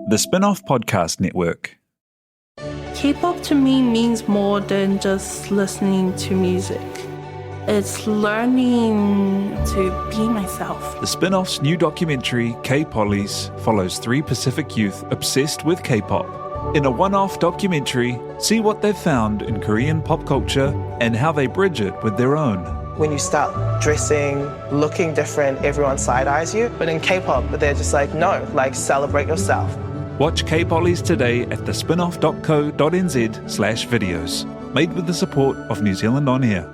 The Spin-Off Podcast Network. K-pop to me means more than just listening to music. It's learning to be myself. The Spin-Off's new documentary, K-Pollies, follows 3 Pacific youth obsessed with K-pop. In a one-off documentary, see what they've found in Korean pop culture and how they bridge it with their own. When you start dressing, looking different, everyone side-eyes you. But in K-pop, they're just like, no, like celebrate yourself. Watch K-Pollies today at thespinoff.co.nz/videos. Made with the support of New Zealand On Air.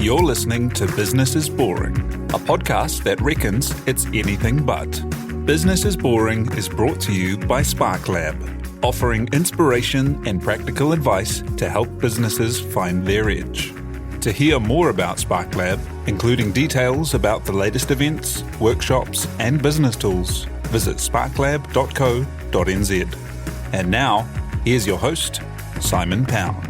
You're listening to Business is Boring, a podcast that reckons it's anything but. Business is Boring is brought to you by SparkLab, offering inspiration and practical advice to help businesses find their edge. To hear more about SparkLab, including details about the latest events, workshops, and business tools, visit sparklab.co.nz. And now, here's your host, Simon Pound.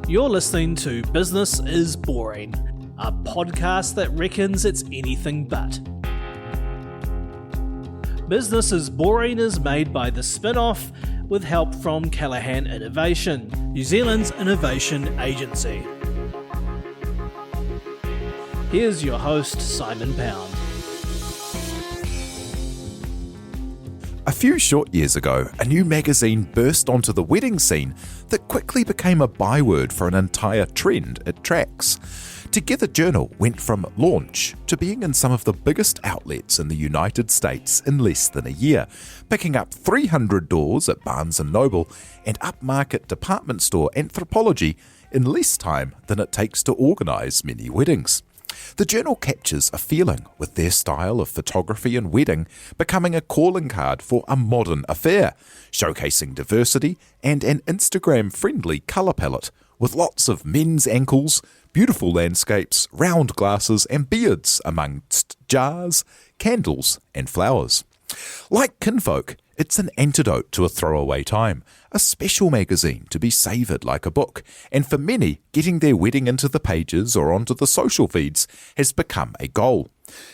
You're listening to Business is Boring, a podcast that reckons it's anything but. Business is Boring is made by The Spin-Off with help from Callaghan Innovation, New Zealand's innovation agency. Here's your host, Simon Pound. A few short years ago, a new magazine burst onto the wedding scene that quickly became a byword for an entire trend it tracks. Together Journal went from launch to being in some of the biggest outlets in the United States in less than a year, picking up 300 doors at Barnes & Noble and upmarket department store Anthropologie in less time than it takes to organise many weddings. The Journal captures a feeling, with their style of photography and wedding becoming a calling card for a modern affair, showcasing diversity and an Instagram-friendly colour palette, with lots of men's ankles, beautiful landscapes, round glasses and beards amongst jars, candles and flowers. Like Kinfolk, it's an antidote to a throwaway time, a special magazine to be savoured like a book, and for many, getting their wedding into the pages or onto the social feeds has become a goal.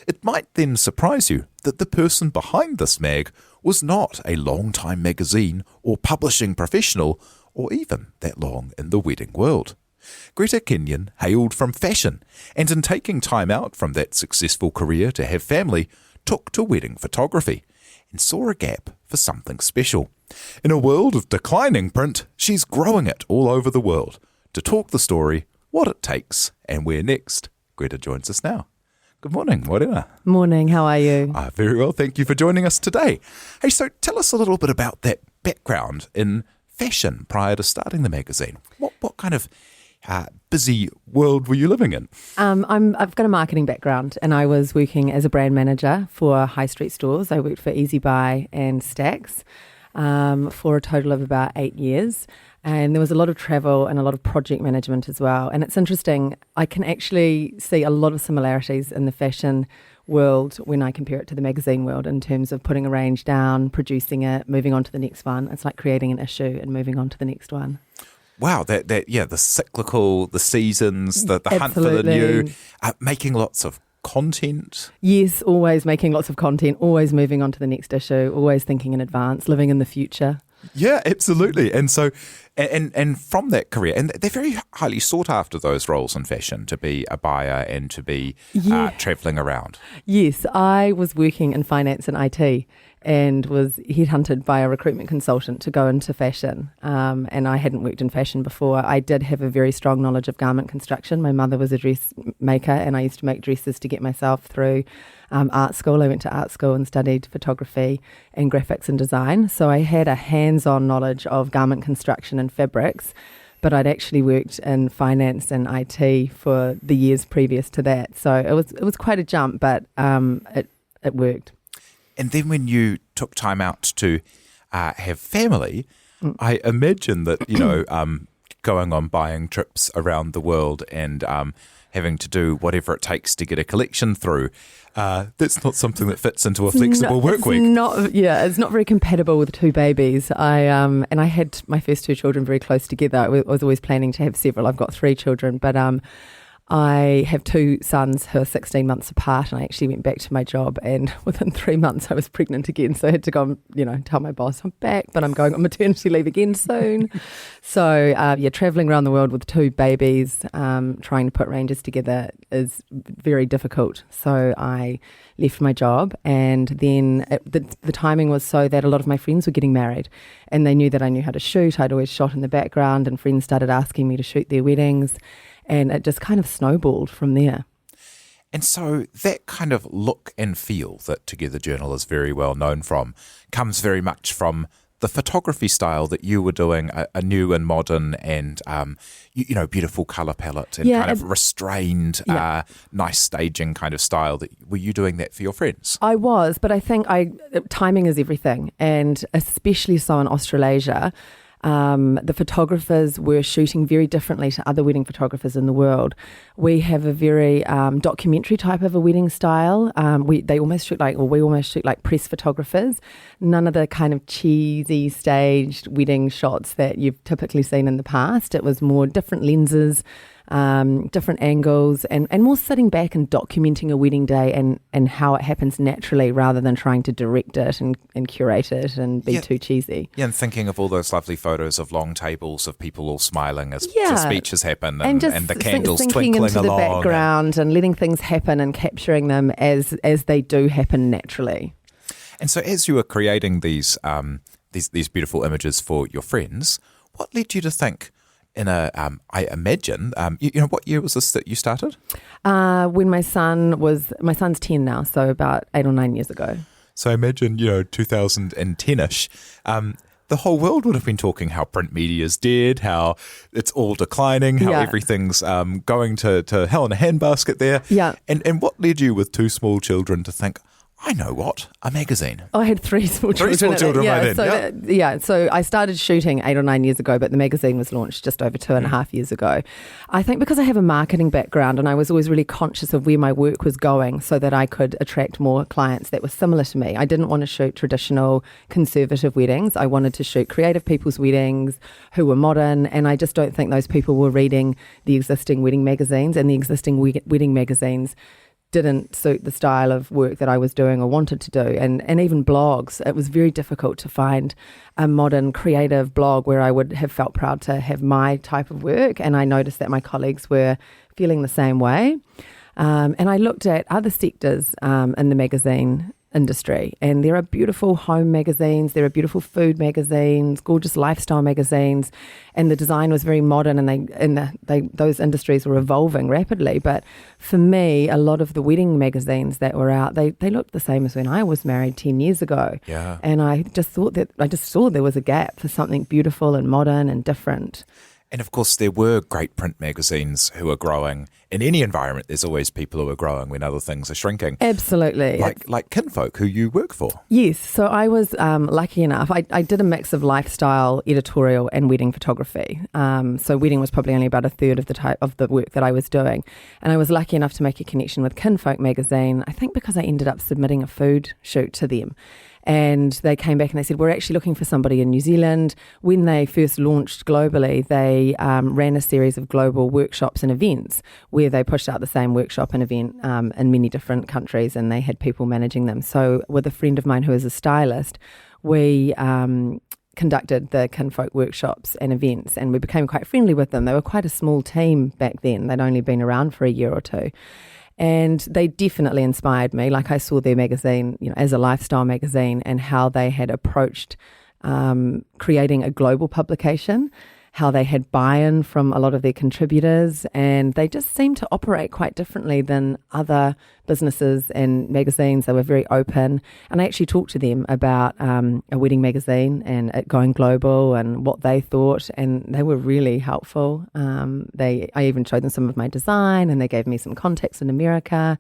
It might then surprise you that the person behind this mag was not a long-time magazine or publishing professional, or even that long in the wedding world. Greta Kenyon hailed from fashion, and in taking time out from that successful career to have family, took to wedding photography and saw a gap for something special. In a world of declining print, she's growing it all over the world. To talk the story, what it takes, and where next, Greta joins us now. Good morning, Morena. Morning, how are you? Very well, thank you for joining us today. Hey, so tell us a little bit about that background in fashion prior to starting the magazine. What kind of busy world were you living in? I've got a marketing background, and I was working as a brand manager for high street stores. I worked for Easy Buy and Stax for a total of about 8 years. And there was a lot of travel and a lot of project management as well. And it's interesting, I can actually see a lot of similarities in the fashion world when I compare it to the magazine world in terms of putting a range down, producing it, moving on to the next one. It's like creating an issue and moving on to the next one. Wow, the cyclical, the seasons, the hunt for the new, making lots of content. Yes, always making lots of content, always moving on to the next issue, always thinking in advance, living in the future. Yeah, absolutely. And so, and from that career, and they're very highly sought after, those roles in fashion, to be a buyer and to be travelling around. Yes, I was working in finance and IT and was headhunted by a recruitment consultant to go into fashion. And I hadn't worked in fashion before. I did have a very strong knowledge of garment construction. My mother was a dressmaker, and I used to make dresses to get myself through art school. I went to art school and studied photography and graphics and design. So I had a hands-on knowledge of garment construction and fabrics, but I'd actually worked in finance and IT for the years previous to that. So it was quite a jump, but it worked. And then when you took time out to have family, I imagine that, going on buying trips around the world and having to do whatever it takes to get a collection through. That's not something that fits into a flexible work week. It's not very compatible with 2 babies. I had my first 2 children very close together. I was always planning to have several. I've got 3 children, but I have 2 sons who are 16 months apart, and I actually went back to my job, and within 3 months I was pregnant again. So I had to go and, tell my boss I'm back, but I'm going on maternity leave again soon. So travelling around the world with 2 babies, trying to put ranges together is very difficult. So I left my job, and then the timing was so that a lot of my friends were getting married, and they knew that I knew how to shoot. I'd always shot in the background, and friends started asking me to shoot their weddings. And it just kind of snowballed from there. And so that kind of look and feel that Together Journal is very well known from comes very much from the photography style that you were doing, a new and modern and, beautiful colour palette and kind of restrained, nice staging kind of style. Were you doing that for your friends? I was, but I think timing is everything. And especially so in Australasia, the photographers were shooting very differently to other wedding photographers in the world. We have a very documentary type of a wedding style. We almost shoot like press photographers. None of the kind of cheesy staged wedding shots that you've typically seen in the past. It was more different lenses, different angles, and more sitting back and documenting a wedding day and how it happens naturally rather than trying to direct it and curate it and be too cheesy. Yeah, and thinking of all those lovely photos of long tables of people all smiling as the speeches happen and the candles twinkling into along. The background and letting things happen and capturing them as they do happen naturally. And so as you were creating these beautiful images for your friends, what led you to think I imagine, what year was this that you started? When my son's 10 now, so about 8 or 9 years ago. So I imagine, 2010-ish, the whole world would have been talking how print media is dead, how it's all declining, how everything's going to hell in a handbasket there. Yeah. And what led you with 2 small children to think, I know what, a magazine. I had 3 small children. 3 small children right then. So I started shooting 8 or 9 years ago, but the magazine was launched just over 2.5 years ago. I think because I have a marketing background and I was always really conscious of where my work was going so that I could attract more clients that were similar to me. I didn't want to shoot traditional conservative weddings. I wanted to shoot creative people's weddings who were modern, and I just don't think those people were reading the existing wedding magazines, and the existing wedding magazines didn't suit the style of work that I was doing or wanted to do. And even blogs, it was very difficult to find a modern creative blog where I would have felt proud to have my type of work. And I noticed that my colleagues were feeling the same way. And I looked at other sectors in the magazine industry, and there are beautiful home magazines, there are beautiful food magazines, gorgeous lifestyle magazines, and the design was very modern, and those industries were evolving rapidly. But for me, a lot of the wedding magazines that were out, they looked the same as when I was married 10 years ago. Yeah. And I just saw there was a gap for something beautiful and modern and different. And of course, there were great print magazines who are growing. In any environment, there's always people who are growing when other things are shrinking. Absolutely. Like Kinfolk, who you work for. Yes. So I was lucky enough. I did a mix of lifestyle, editorial and wedding photography. So wedding was probably only about a third of the type of the work that I was doing. And I was lucky enough to make a connection with Kinfolk magazine, I think because I ended up submitting a food shoot to them. And they came back and they said, we're actually looking for somebody in New Zealand. When they first launched globally, they ran a series of global workshops and events where they pushed out the same workshop and event in many different countries, and they had people managing them. So with a friend of mine who is a stylist, we conducted the Kinfolk workshops and events, and we became quite friendly with them. They were quite a small team back then. They'd only been around for a year or two. And they definitely inspired me. Like I saw their magazine, as a lifestyle magazine, and how they had approached creating a global publication, how they had buy-in from a lot of their contributors, and they just seemed to operate quite differently than other businesses and magazines. They were very open, and I actually talked to them about a wedding magazine and it going global and what they thought, and they were really helpful. I even showed them some of my design, and they gave me some contacts in America.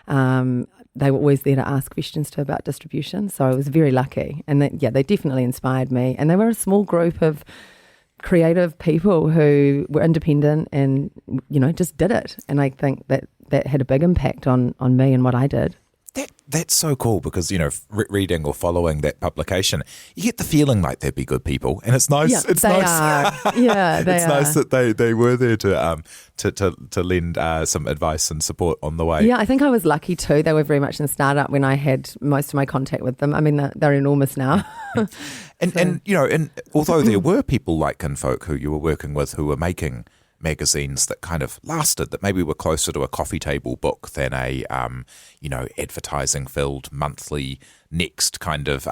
They were always there to ask questions to about distribution, so I was very lucky. And they definitely inspired me, and they were a small group of creative people who were independent and, just did it. And I think that had a big impact on me and what I did. That's so cool because, reading or following that publication, you get the feeling like they'd be good people. And it's nice. Yeah, it's they nice. are. Yeah, they it's are. nice that they were there to lend some advice and support on the way. Yeah, I think I was lucky too. They were very much in startup when I had most of my contact with them. I mean, they're enormous now. And although there were people like Kinfolk who you were working with who were making magazines that kind of lasted, that maybe were closer to a coffee table book than a advertising filled monthly next kind of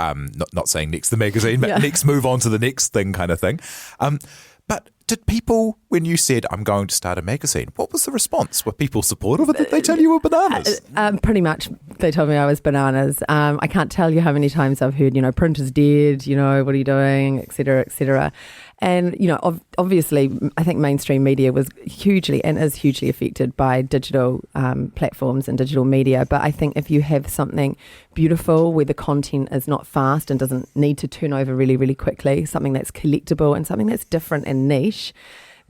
not saying next the magazine, but next move on to the next thing kind of thing. But did people, when you said I'm going to start a magazine, what was the response? Were people supportive, or did they tell you were bananas? Pretty much, they told me I was bananas. I can't tell you how many times I've heard, print is dead, what are you doing, et cetera, et cetera. And, obviously, I think mainstream media was hugely and is hugely affected by digital platforms and digital media. But I think if you have something beautiful where the content is not fast and doesn't need to turn over really, really quickly, something that's collectible and something that's different and niche,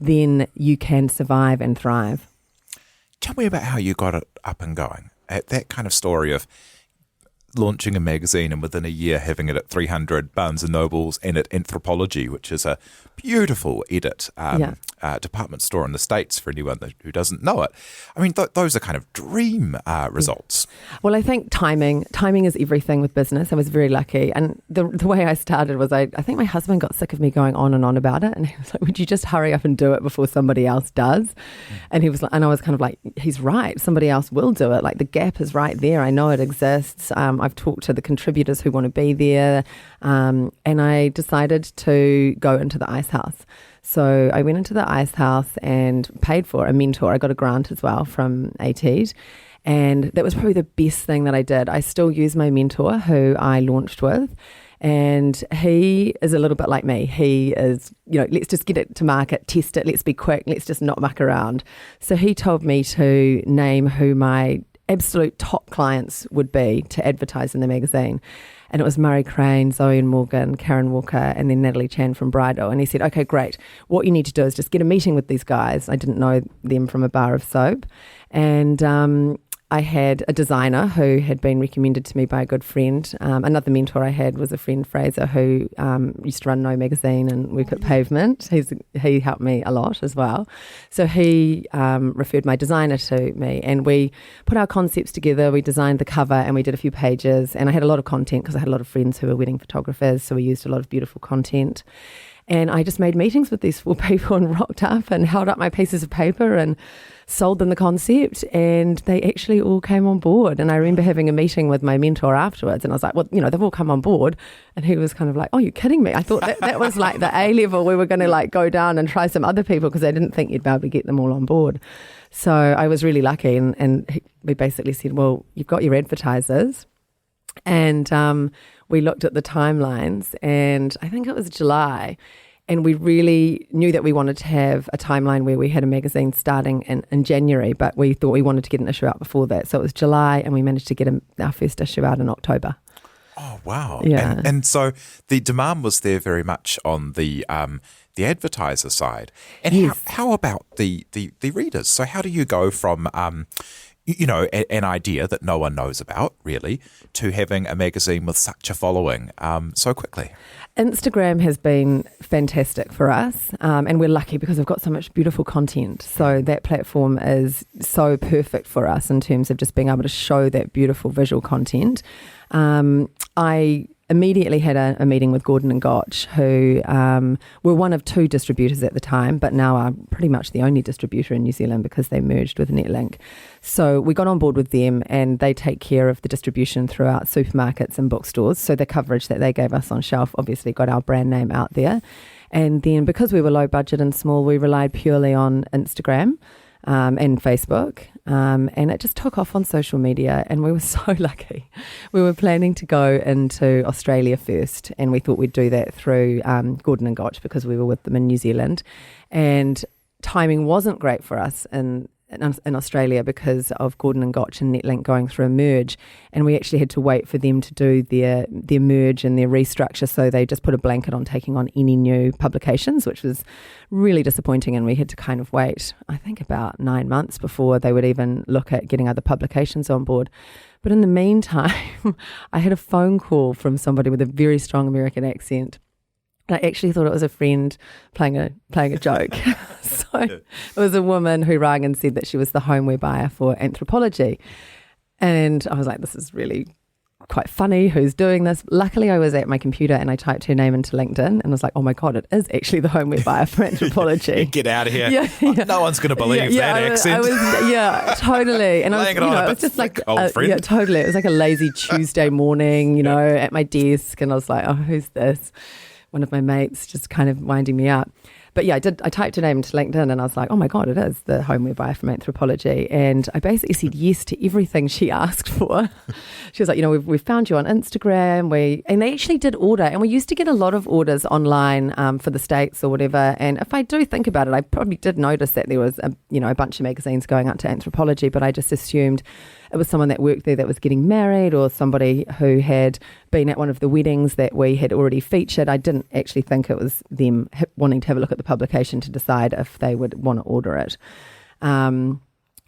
then you can survive and thrive. Tell me about how you got it up and going. That kind of story of launching a magazine and within a year having it at 300 Barnes & Nobles and at Anthropology, which is a beautiful edit department store in the States for anyone who doesn't know it. I mean, those are kind of dream results. Well, I think timing is everything with business. I was very lucky. And the way I started was I think my husband got sick of me going on and on about it. And he was like, would you just hurry up and do it before somebody else does? And he was like, and I was kind of like, he's right. Somebody else will do it. Like the gap is right there. I know it exists. I've talked to the contributors who want to be there. And I decided to go into the Ice House. So I went into the Ice House and paid for a mentor. I got a grant as well from ATED. And that was probably the best thing that I did. I still use my mentor who I launched with. And he is a little bit like me. He is, let's just get it to market, test it, let's be quick, let's just not muck around. So he told me to name who my absolute top clients would be to advertise in the magazine. And it was Murray Crane, Zoe and Morgan, Karen Walker, and then Natalie Chan from Bridal. And he said, okay, great. What you need to do is just get a meeting with these guys. I didn't know them from a bar of soap. And I had a designer who had been recommended to me by a good friend. Another mentor I had was a friend, Fraser, who used to run No Magazine and work at Pavement. He helped me a lot as well. So he referred my designer to me, and we put our concepts together. We designed the cover and we did a few pages, and I had a lot of content because I had a lot of friends who were wedding photographers, so we used a lot of beautiful content. And I just made meetings with these 4 people and rocked up and held up my pieces of paper and sold them the concept, and they actually all came on board. And I remember having a meeting with my mentor afterwards, and I was like, well, they've all come on board. And he was kind of like, oh, you're kidding me. I thought that was like the A level. We were going to go down and try some other people because I didn't think you'd be able to get them all on board. So I was really lucky. And we basically said, well, you've got your advertisers. And we looked at the timelines, and I think it was July. And we really knew that we wanted to have a timeline where we had a magazine starting in January, but we thought we wanted to get an issue out before that. So it was July, and we managed to get our first issue out in October. Oh, wow. Yeah. And so the demand was there very much on the advertiser side. And yes. how about the readers? So how do you go from an idea that no one knows about, really, to having a magazine with such a following so quickly? Instagram has been fantastic for us, and we're lucky because we've got so much beautiful content. So that platform is so perfect for us in terms of just being able to show that beautiful visual content. I immediately had a meeting with Gordon and Gotch, who were one of 2 distributors at the time, but now are pretty much the only distributor in New Zealand because they merged with Netlink. So we got on board with them, and they take care of the distribution throughout supermarkets and bookstores. So the coverage that they gave us on shelf obviously got our brand name out there. And then because we were low budget and small, we relied purely on Instagram and Facebook, and it just took off on social media, and we were so lucky. We were planning to go into Australia first, and we thought we'd do that through Gordon and Gotch because we were with them in New Zealand, and timing wasn't great for us in in Australia because of Gordon and Gotch and Netlink going through a merge, and we actually had to wait for them to do their merge and their restructure, so they just put a blanket on taking on any new publications, which was really disappointing, and we had to kind of wait, I think, about 9 months before they would even look at getting other publications on board. But in the meantime, I had a phone call from somebody with a very strong American accent. I actually thought it was a friend playing a joke. So it was a woman who rang and said that she was the homeware buyer for Anthropology. And I was like, this is really quite funny. Who's doing this? Luckily, I was at my computer and I typed her name into LinkedIn and was like, oh my God, it is actually the homeware buyer for Anthropology. Get out of here. Yeah. No one's going to believe that accent. Totally. And it was just like old friend. Yeah, totally. It was like a lazy Tuesday morning, at my desk. And I was like, oh, who's this? One of my mates just kind of winding me up. But yeah, I typed her name into LinkedIn and I was like, oh my God, it is the homeware buyer from Anthropology. And I basically said yes to everything she asked for. She was like, we've found you on Instagram. And they actually did order. And we used to get a lot of orders online for the States or whatever. And if I do think about it, I probably did notice that there was a bunch of magazines going out to Anthropology, but I just assumed it was someone that worked there that was getting married or somebody who had been at one of the weddings that we had already featured. I didn't actually think it was them wanting to have a look at the publication to decide if they would want to order it. And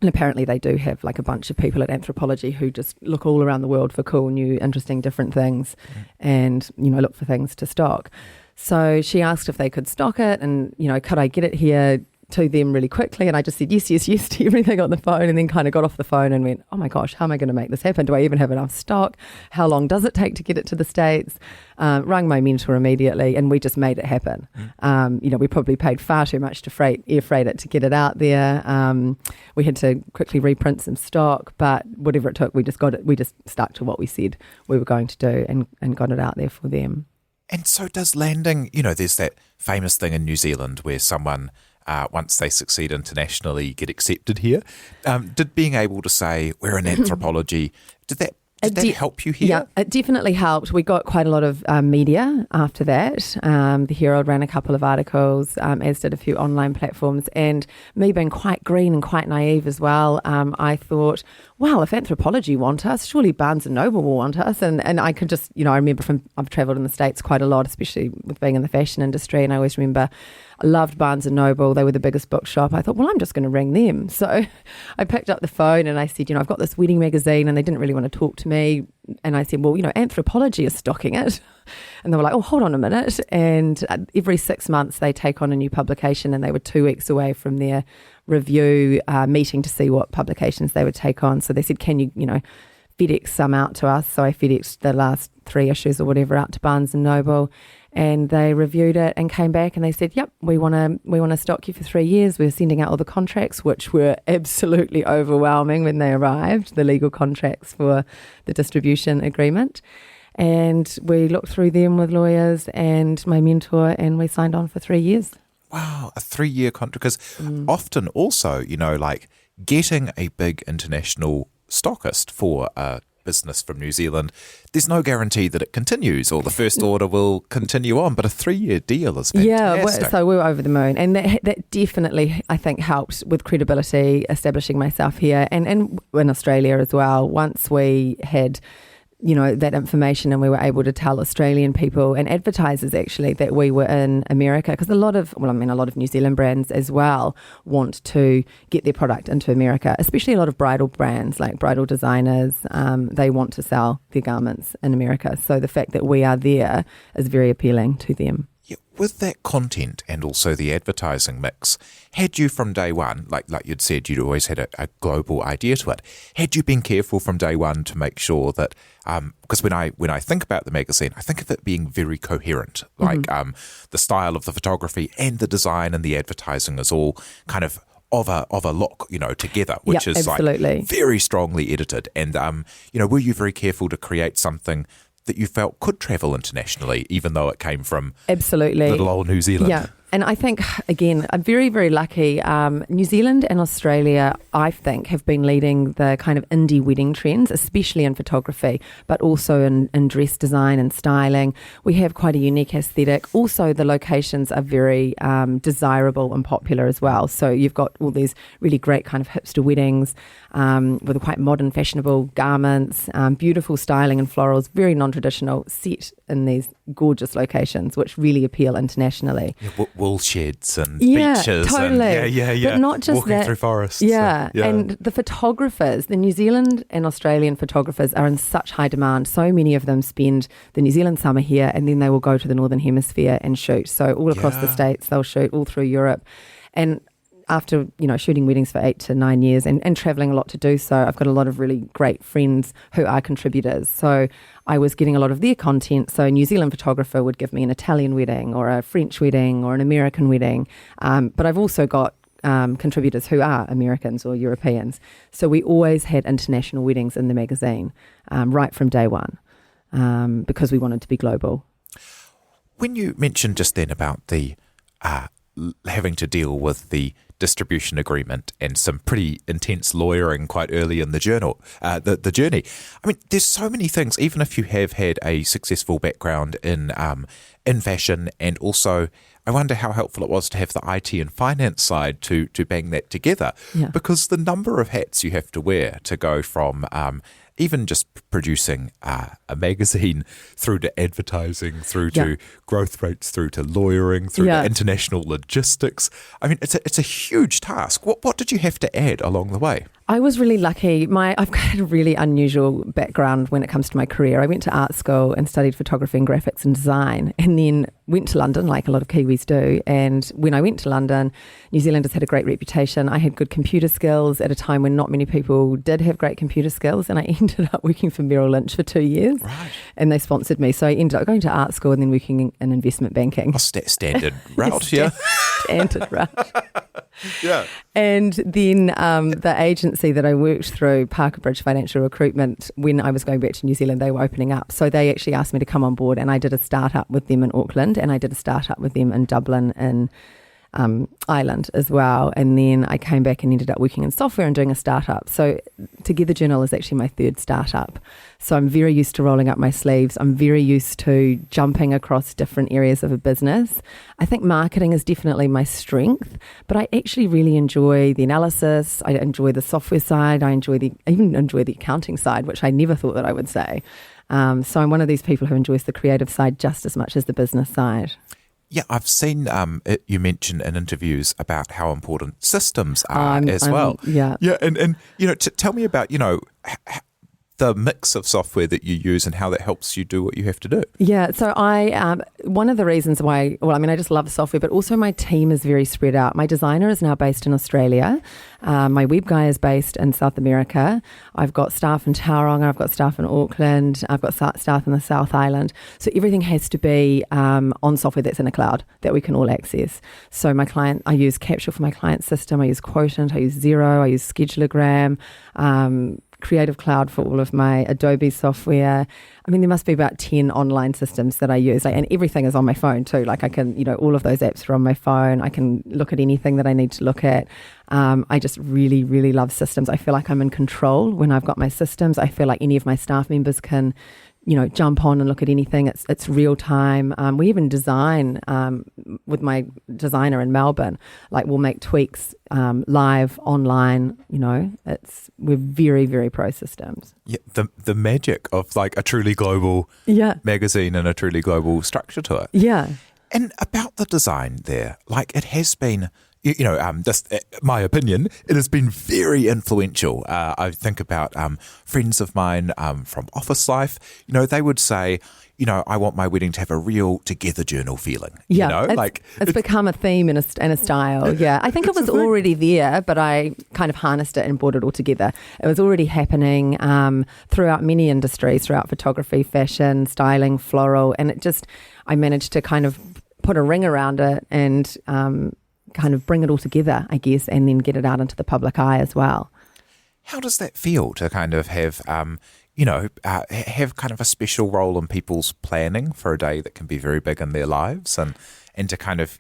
apparently they do have like a bunch of people at Anthropology who just look all around the world for cool, new, interesting, different things and, look for things to stock. So she asked if they could stock it and, could I get it here to them really quickly, and I just said yes to everything on the phone, and then kind of got off the phone and went, oh my gosh, how am I going to make this happen? Do I even have enough stock? How long does it take to get it to the States? Rang my mentor immediately, and we just made it happen. We probably paid far too much to air freight it to get it out there. We had to quickly reprint some stock, but whatever it took, we just stuck to what we said we were going to do and got it out there for them. And so does landing, there's that famous thing in New Zealand where someone, once they succeed internationally, get accepted here. Did being able to say, we're in Anthropology, did that help you here? Yeah, it definitely helped. We got quite a lot of media after that. The Herald ran a couple of articles, as did a few online platforms. And me being quite green and quite naive as well, I thought, well, if Anthropology want us, surely Barnes & Noble will want us. And I could just, I remember I've travelled in the States quite a lot, especially with being in the fashion industry. And I always remember I loved Barnes & Noble. They were the biggest bookshop. I thought, well, I'm just going to ring them. So I picked up the phone and I said, I've got this wedding magazine, and they didn't really want to talk to me. And I said, well, Anthropology is stocking it. And they were like, oh, hold on a minute. And every 6 months they take on a new publication, and they were 2 weeks away from their review meeting to see what publications they would take on. So they said, can you, FedEx some out to us? So I FedExed the last 3 issues or whatever out to Barnes & Noble. And they reviewed it and came back and they said, yep, we want to stock you for 3 years. We're sending out all the contracts, which were absolutely overwhelming when they arrived, the legal contracts for the distribution agreement. And we looked through them with lawyers and my mentor, and we signed on for 3 years. Wow, a 3-year contract. Because often also, like getting a big international stockist for a business from New Zealand, there's no guarantee that it continues or the first order will continue on, but a 3-year deal is fantastic. Yeah, so we were over the moon, and that definitely, I think, helped with credibility, establishing myself here and in Australia as well. Once we had that information and we were able to tell Australian people and advertisers actually that we were in America, because a lot of New Zealand brands as well want to get their product into America, especially a lot of bridal brands like bridal designers. They want to sell their garments in America. So the fact that we are there is very appealing to them. Yeah, with that content and also the advertising mix, had you from day one, like you'd said, you'd always had a global idea to it, had you been careful from day one to make sure that, because when I think about the magazine, I think of it being very coherent, like the style of the photography and the design and the advertising is all kind of a look, together, which is absolutely. Like very strongly edited. And, were you very careful to create something that you felt could travel internationally, even though it came from absolutely little old New Zealand? Yeah, And I think, again, I'm very, very lucky. New Zealand and Australia, I think, have been leading the kind of indie wedding trends, especially in photography, but also in dress design and styling. We have quite a unique aesthetic. Also, the locations are very desirable and popular as well. So you've got all these really great kind of hipster weddings with quite modern, fashionable garments, beautiful styling and florals, very non-traditional, set in these gorgeous locations, which really appeal internationally. Yeah, wool sheds and beaches. Totally. And But not just walking that. through forests. Yeah. And the photographers, the New Zealand and Australian photographers are in such high demand. So many of them spend the New Zealand summer here and then they will go to the Northern Hemisphere and shoot. So all across the States, they'll shoot all through Europe. And after, shooting weddings for 8 to 9 years and travelling a lot to do so, I've got a lot of really great friends who are contributors. So I was getting a lot of their content. So a New Zealand photographer would give me an Italian wedding or a French wedding or an American wedding. But I've also got contributors who are Americans or Europeans. So we always had international weddings in the magazine right from day one because we wanted to be global. When you mentioned just then about the having to deal with the distribution agreement and some pretty intense lawyering quite early in the journey. I mean, there's so many things, even if you have had a successful background in fashion, and also I wonder how helpful it was to have the IT and finance side to bang that together, because the number of hats you have to wear to go from even just producing a magazine through to advertising, through to growth rates, through to lawyering, through to international logistics. I mean, it's a huge task. What did you have to add along the way? I was really lucky. I've got a really unusual background when it comes to my career. I went to art school and studied photography and graphics and design, and then went to London, like a lot of Kiwis do. And when I went to London, New Zealanders had a great reputation. I had good computer skills at a time when not many people did have great computer skills, and I ended up working for Merrill Lynch for 2 years. Right. And they sponsored me. So I ended up going to art school and then working in investment banking. Standard route, Standard route. Yeah. And then the agency that I worked through, Parker Bridge Financial Recruitment, when I was going back to New Zealand, they were opening up. So they actually asked me to come on board, and I did a startup with them in Auckland, and I did a startup with them in Dublin in Ireland as well. And then I came back and ended up working in software and doing a startup. So Together Journal is actually my third startup. So I'm very used to rolling up my sleeves. I'm very used to jumping across different areas of a business. I think marketing is definitely my strength, but I actually really enjoy the analysis. I enjoy the software side. I even enjoy the accounting side, which I never thought that I would say. So I'm one of these people who enjoys the creative side just as much as the business side. Yeah, I've seen you mention in interviews about how important systems are as well. Yeah. Yeah, and tell me about, the mix of software that you use and how that helps you do what you have to do. Yeah, so one of the reasons why, I just love software, but also my team is very spread out. My designer is now based in Australia. My web guy is based in South America. I've got staff in Tauranga, I've got staff in Auckland, I've got staff in the South Island. So everything has to be on software that's in a cloud that we can all access. So I use Capsule for my client system, I use Quotient, I use Xero, I use Schedulogram, Creative Cloud for all of my Adobe software. I mean, there must be about 10 online systems that I use, and everything is on my phone too. Like I can, all of those apps are on my phone. I can look at anything that I need to look at. I just really, really love systems. I feel like I'm in control when I've got my systems. I feel like any of my staff members can jump on and look at anything. It's real time. We even design with my designer in Melbourne. Like we'll make tweaks live online. We're very, very pro systems. Yeah, the magic of like a truly global magazine and a truly global structure to it. Yeah. And about the design there, like it has been. Just my opinion, it has been very influential. I think about friends of mine from office life. They would say, I want my wedding to have a real Together Journal feeling. Yeah, it's become a theme and a style. Yeah, I think it was already there, but I kind of harnessed it and brought it all together. It was already happening throughout many industries, throughout photography, fashion, styling, floral, and I managed to kind of put a ring around it and kind of bring it all together, I guess, and then get it out into the public eye as well. How does that feel to kind of have, have kind of a special role in people's planning for a day that can be very big in their lives, and to kind of,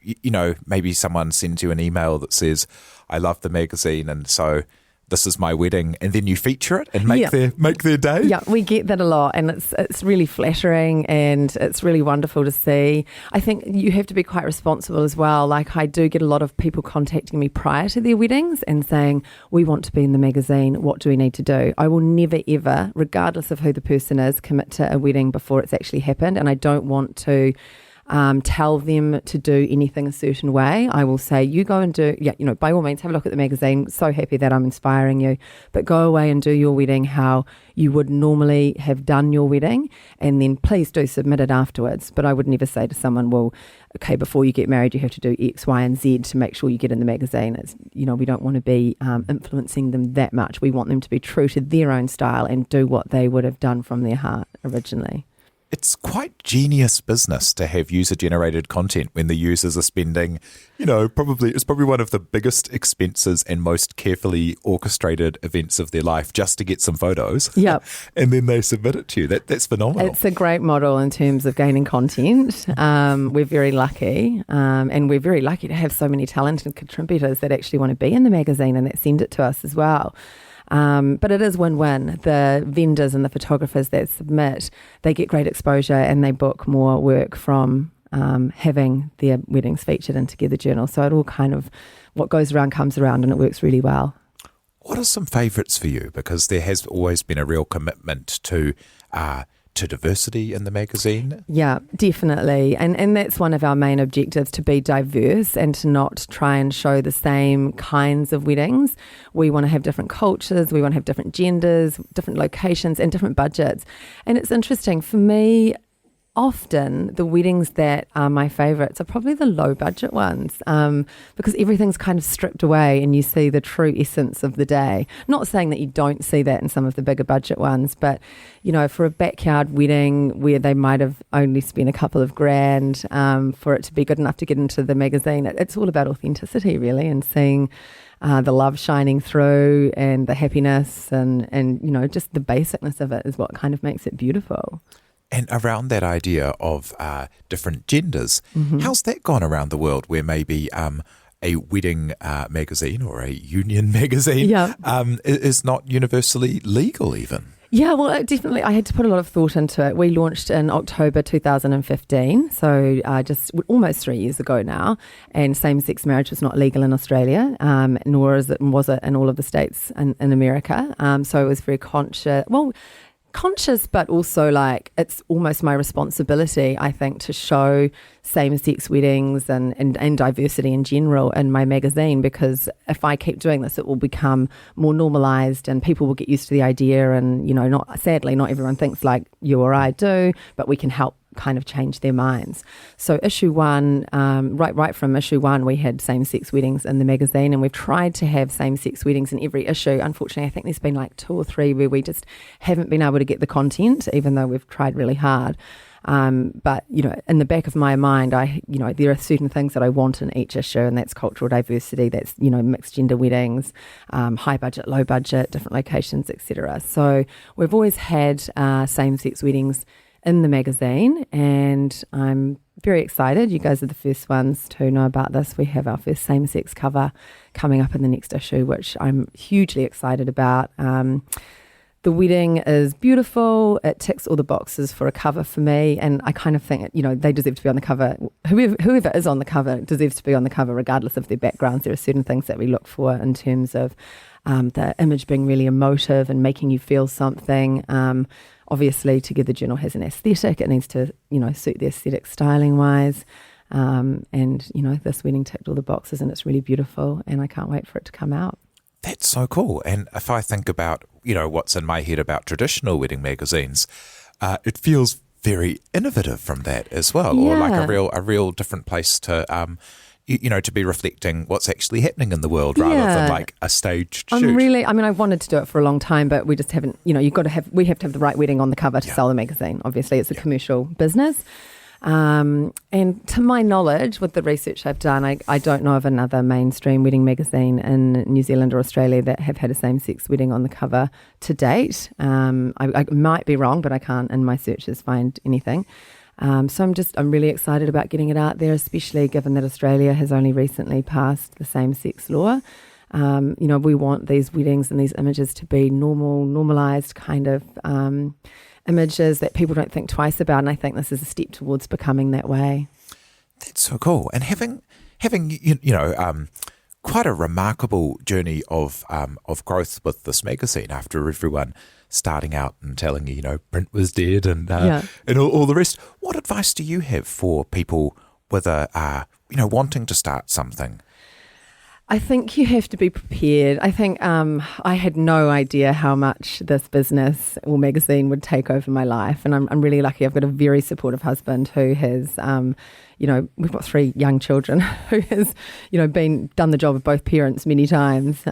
maybe someone sends you an email that says, I love the magazine, and so this is my wedding, and then you feature it and make their day? Yeah, we get that a lot, and it's really flattering, and it's really wonderful to see. I think you have to be quite responsible as well. Like, I do get a lot of people contacting me prior to their weddings and saying, we want to be in the magazine, what do we need to do? I will never ever, regardless of who the person is, commit to a wedding before it's actually happened, and I don't want to tell them to do anything a certain way. I will say, you go and do, by all means, have a look at the magazine. So happy that I'm inspiring you, but go away and do your wedding how you would normally have done your wedding, and then please do submit it afterwards. But I would never say to someone, well, okay, before you get married, you have to do X, Y, and Z to make sure you get in the magazine. It's, we don't want to be influencing them that much. We want them to be true to their own style and do what they would have done from their heart originally. It's quite genius business to have user-generated content when the users are spending, it's probably one of the biggest expenses and most carefully orchestrated events of their life just to get some photos. Yep. And then they submit it to you. That's phenomenal. It's a great model in terms of gaining content. We're very lucky, and we're very lucky to have so many talented contributors that actually want to be in the magazine and that send it to us as well. But it is win-win. The vendors and the photographers that submit, they get great exposure and they book more work from having their weddings featured in Together Journal. So it all kind of, what goes around comes around, and it works really well. What are some favourites for you? Because there has always been a real commitment to diversity in the magazine. Yeah, definitely. And that's one of our main objectives, to be diverse and to not try and show the same kinds of weddings. We want to have different cultures, we want to have different genders, different locations and different budgets. And it's interesting, for me, often the weddings that are my favourites are probably the low budget ones, because everything's kind of stripped away and you see the true essence of the day. Not saying that you don't see that in some of the bigger budget ones, but for a backyard wedding where they might have only spent a couple of grand for it to be good enough to get into the magazine, it's all about authenticity really, and seeing the love shining through and the happiness and just the basicness of it is what kind of makes it beautiful. And around that idea of different genders, how's that gone around the world, where maybe a wedding magazine or a union magazine is not universally legal even? Yeah, well, definitely. I had to put a lot of thought into it. We launched in October 2015, so just almost 3 years ago now, and same-sex marriage was not legal in Australia, nor was it in all of the states in America. So it was very conscious, but also like it's almost my responsibility, I think, to show same-sex weddings and diversity in general in my magazine, because if I keep doing this, it will become more normalised and people will get used to the idea, and sadly not everyone thinks like you or I do, but we can help kind of change their minds. So issue one, right from issue one, we had same-sex weddings in the magazine, and we've tried to have same-sex weddings in every issue. Unfortunately, I think there's been like 2 or 3 where we just haven't been able to get the content, even though we've tried really hard. But in the back of my mind, there are certain things that I want in each issue, and that's cultural diversity, that's mixed gender weddings, high budget, low budget, different locations, etc. So we've always had same-sex weddings in the magazine, and I'm very excited. You guys are the first ones to know about this. We have our first same-sex cover coming up in the next issue, which I'm hugely excited about. The wedding is beautiful. It ticks all the boxes for a cover for me, and I kind of think they deserve to be on the cover. Whoever is on the cover deserves to be on the cover regardless of their backgrounds. There are certain things that we look for in terms of the image being really emotive and making you feel something. Obviously, Together Journal has an aesthetic. It needs to, suit the aesthetic styling wise. And this wedding ticked all the boxes, and it's really beautiful, and I can't wait for it to come out. That's so cool. And if I think about, what's in my head about traditional wedding magazines, it feels very innovative from that as well, or like a real different place to to be reflecting what's actually happening in the world rather than like a staged shoot. I wanted to do it for a long time, but we just haven't, we have to have the right wedding on the cover to sell the magazine. Obviously, it's a commercial business. And to my knowledge, with the research I've done, I don't know of another mainstream wedding magazine in New Zealand or Australia that have had a same-sex wedding on the cover to date. I might be wrong, but I can't in my searches find anything. So I'm really excited about getting it out there, especially given that Australia has only recently passed the same-sex law. We want these weddings and these images to be normalised kind of images that people don't think twice about, and I think this is a step towards becoming that way. That's so cool. And having quite a remarkable journey of growth with this magazine after everyone starting out and telling you, print was dead and all the rest. What advice do you have for people with wanting to start something? I think you have to be prepared. I think I had no idea how much this business or magazine would take over my life. And I'm really lucky. I've got a very supportive husband who has, we've got 3 young children who has, done the job of both parents many times.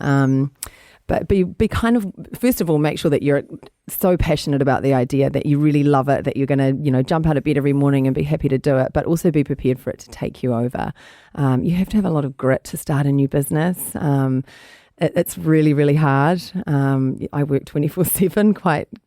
But be kind of, first of all, make sure that you're so passionate about the idea that you really love it, that you're going to, jump out of bed every morning and be happy to do it, but also be prepared for it to take you over. You have to have a lot of grit to start a new business. It's really, really hard. I work 24/7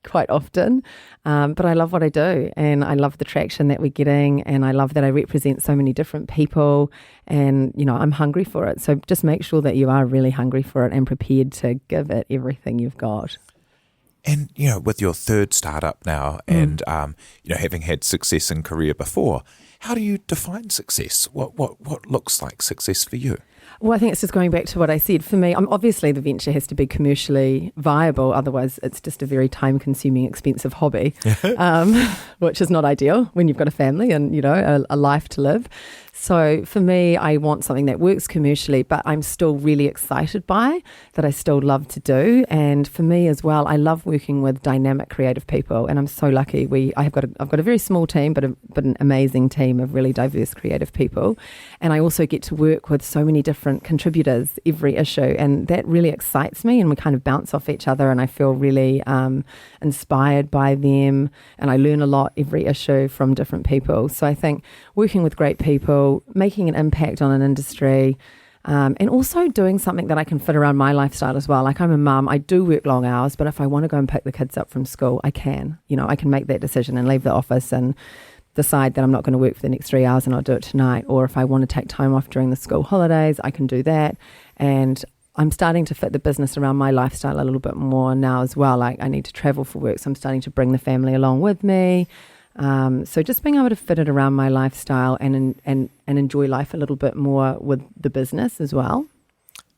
quite often, but I love what I do, and I love the traction that we're getting, and I love that I represent so many different people, and I'm hungry for it. So just make sure that you are really hungry for it and prepared to give it everything you've got. And with your third startup now, and having had success in career before, how do you define success? What looks like success for you? Well, I think it's just going back to what I said. For me, obviously the venture has to be commercially viable. Otherwise, it's just a very time-consuming, expensive hobby, which is not ideal when you've got a family and, a life to live. So for me, I want something that works commercially, but I'm still really excited by, that I still love to do. And for me as well, I love working with dynamic creative people, and I'm so lucky. I've got a very small team, but an amazing team of really diverse creative people. And I also get to work with so many different contributors every issue, and that really excites me, and we kind of bounce off each other, and I feel really inspired by them, and I learn a lot every issue from different people. So I think working with great people, making an impact on an industry, and also doing something that I can fit around my lifestyle as well. Like, I'm a mum, I do work long hours, but if I want to go and pick the kids up from school, I can. I can make that decision and leave the office and decide that I'm not going to work for the next 3 hours and I'll do it tonight. Or if I want to take time off during the school holidays, I can do that. And I'm starting to fit the business around my lifestyle a little bit more now as well. Like, I need to travel for work, so I'm starting to bring the family along with me. So just being able to fit it around my lifestyle and enjoy life a little bit more with the business as well.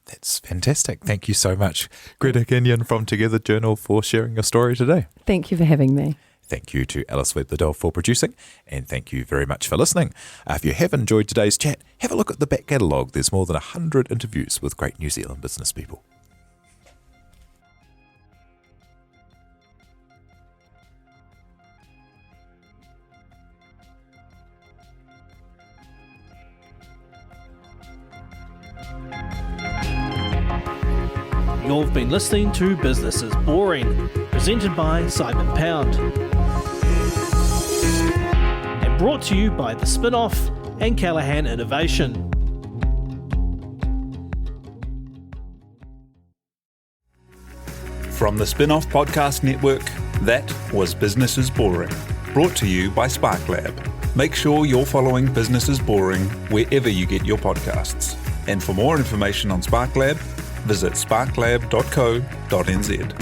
That's fantastic. Thank you so much, Greta Kenyon from Together Journal, for sharing your story today. Thank you for having me. Thank you to Alice Webb-Liddell for producing, and thank you very much for listening. If you have enjoyed today's chat, have a look at the back catalogue. There's more than 100 interviews with great New Zealand business people. You've been listening to Business is Boring, presented by Simon Pound. And brought to you by The Spin-Off and Callaghan Innovation. From the Spin-Off Podcast Network, that was Business is Boring, brought to you by SparkLab. Make sure you're following Business is Boring wherever you get your podcasts. And for more information on SparkLab, visit sparklab.co.nz.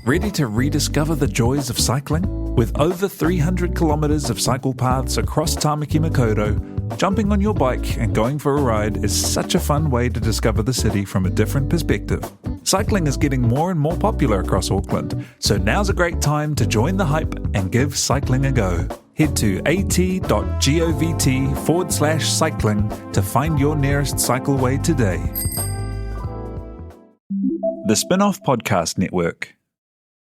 Ready to rediscover the joys of cycling? With over 300 kilometres of cycle paths across Tāmaki Makaurau, jumping on your bike and going for a ride is such a fun way to discover the city from a different perspective. Cycling is getting more and more popular across Auckland, so now's a great time to join the hype and give cycling a go. Head to at.govt/cycling to find your nearest cycleway today. The Spin-Off Podcast Network.